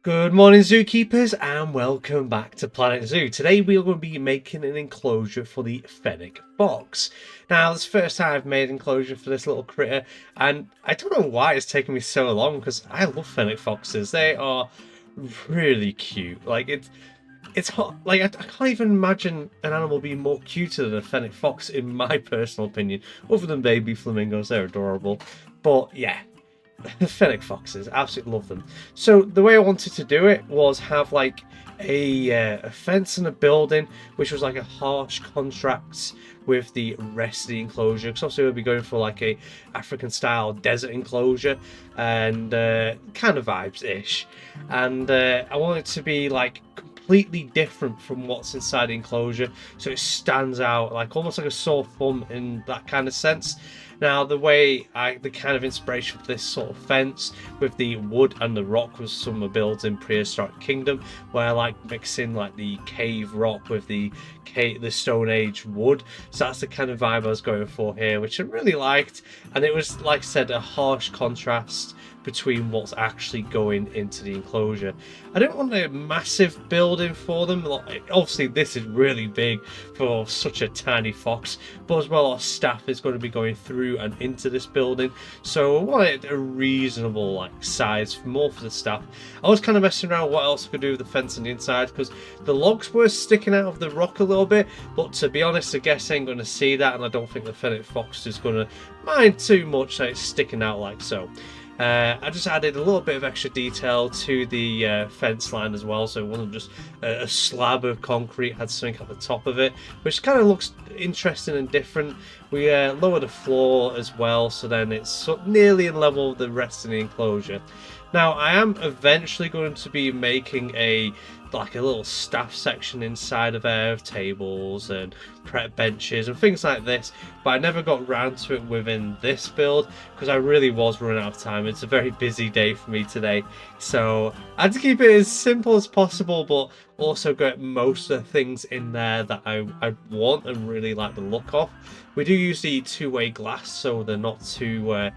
Good morning, zookeepers, and welcome back to Planet Zoo. Today we are going to be making an enclosure for the Fennec fox. Now, this is the first time I've made an enclosure for this little critter, and I don't know why it's taken me so long, because I love Fennec foxes. They are really cute. It's hot. Like, I can't even imagine an animal being more cuter than a Fennec fox, in my personal opinion, other than baby flamingos. They're adorable. But yeah, Fennec foxes, absolutely love them. So the way I wanted to do it was have like a fence and a building, which was like a harsh contrast with the rest of the enclosure. Because obviously we'll be going for like a African style desert enclosure and kind of vibes ish. And I want it to be like completely different from what's inside the enclosure, so it stands out like almost like a sore thumb in that kind of sense. Now, the kind of inspiration for this sort of fence with the wood and the rock was some builds in prehistoric kingdom, where I like mixing like the cave rock with the Stone Age wood. So that's the kind of vibe I was going for here, which I really liked. And it was, like I said, a harsh contrast between what's actually going into the enclosure. I don't want a massive building for them. Obviously, this is really big for such a tiny fox, but as well, our staff is going to be going through and into this building, so I wanted a reasonable like size, more for the staff. I was kind of messing around what else I could do with the fence on the inside, because the logs were sticking out of the rock a little bit, but to be honest, I guess I ain't going to see that, and I don't think the Fennec fox is going to mind too much that it's sticking out like so. I just added a little bit of extra detail to the fence line as well, so it wasn't just a slab of concrete, had something at the top of it, which kind of looks interesting and different. We lowered the floor as well, so then it's nearly in level with the rest of the enclosure. Now, I am eventually going to be making a little staff section inside of there of tables and prep benches and things like this, but I never got round to it within this build because I really was running out of time. It's a very busy day for me today, so I had to keep it as simple as possible, but also get most of the things in there that I want and really like the look of. We do use the two-way glass, so they're not too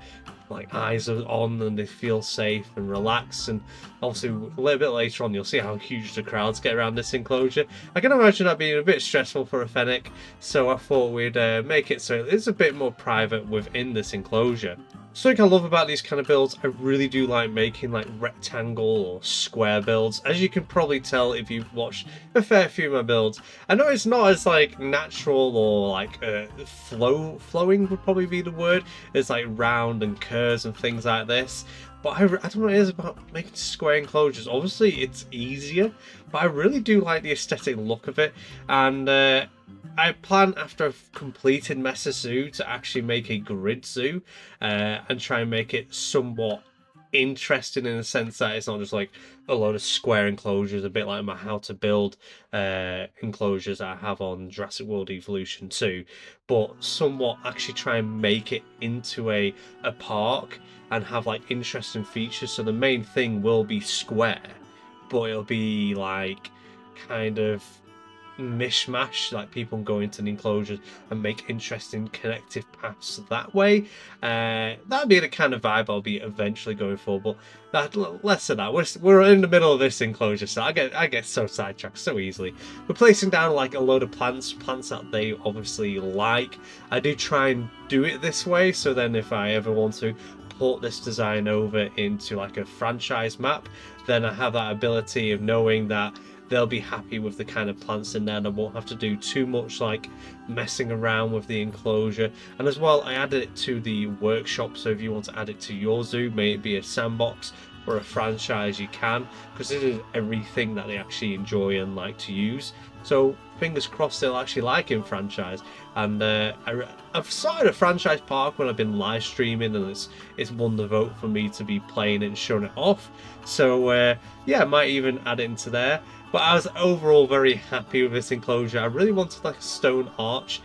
like eyes are on and they feel safe and relaxed. And obviously a little bit later on you'll see how huge the crowds get around this enclosure. I can imagine that being a bit stressful for a Fennec, so I thought we'd make it so it's a bit more private within this enclosure. Something I love about these kind of builds, I really do like making like rectangle or square builds. As you can probably tell if you've watched a fair few of my builds, I know it's not as like natural or like flowing would probably be the word. It's like round and curves and things like this. But I don't know what it is about making square enclosures. Obviously it's easier, but I really do like the aesthetic look of it. And I plan, after I've completed Mesa Zoo, to actually make a grid zoo and try and make it somewhat interesting in the sense that it's not just like a load of square enclosures, a bit like my how to build enclosures I have on Jurassic World Evolution 2, but somewhat actually try and make it into a park and have like interesting features. So the main thing will be square, but it'll be like kind of mishmash, like people go into the enclosures and make interesting connective paths that way. That'd be the kind of vibe I'll be eventually going for, but less than that. We're in the middle of this enclosure, so I get so sidetracked so easily. We're placing down like a load of plants that they obviously like. I do try and do it this way, so then if I ever want to port this design over into like a franchise map, then I have that ability of knowing that they'll be happy with the kind of plants in there, and I won't have to do too much like messing around with the enclosure. And as well, I added it to the workshop, so if you want to add it to your zoo, may it be a sandbox or a franchise, you can, because this is everything that they actually enjoy and like to use. So fingers crossed they'll actually like in franchise. And I've started a franchise park when I've been live streaming, and it's won the vote for me to be playing it and showing it off. So yeah, I might even add it into there. But I was overall very happy with this enclosure. I really wanted like a stone arch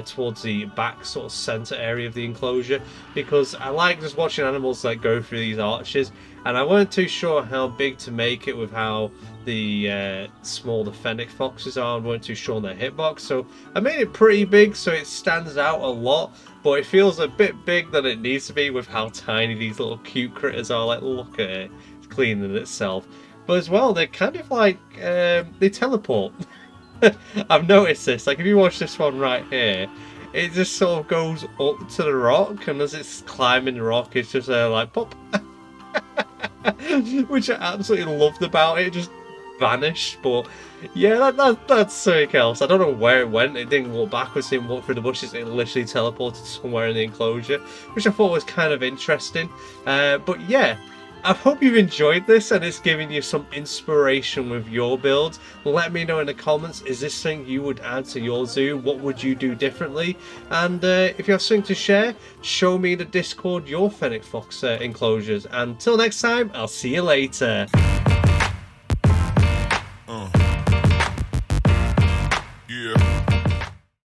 towards the back sort of center area of the enclosure, because I like just watching animals like go through these arches, and I weren't too sure how big to make it with how the small the Fennec foxes are, and weren't too sure on their hitbox, so I made it pretty big so it stands out a lot, but it feels a bit big than it needs to be with how tiny these little cute critters are. Like, look at it, it's clean in itself. but as well, they're kind of like, they teleport. I've noticed this, like if you watch this one right here, it just sort of goes up to the rock, and as it's climbing the rock, it's just like pop. Which I absolutely loved about it. It just vanished, but yeah, that's something else. I don't know where it went. It didn't walk backwards, didn't walk through the bushes. It literally teleported somewhere in the enclosure, which I thought was kind of interesting. But yeah, I hope you've enjoyed this and it's giving you some inspiration with your builds. Let me know in the comments, is this something you would add to your zoo? What would you do differently? And if you have something to share, show me in the Discord your Fennec Fox enclosures. Until next time, I'll see you later.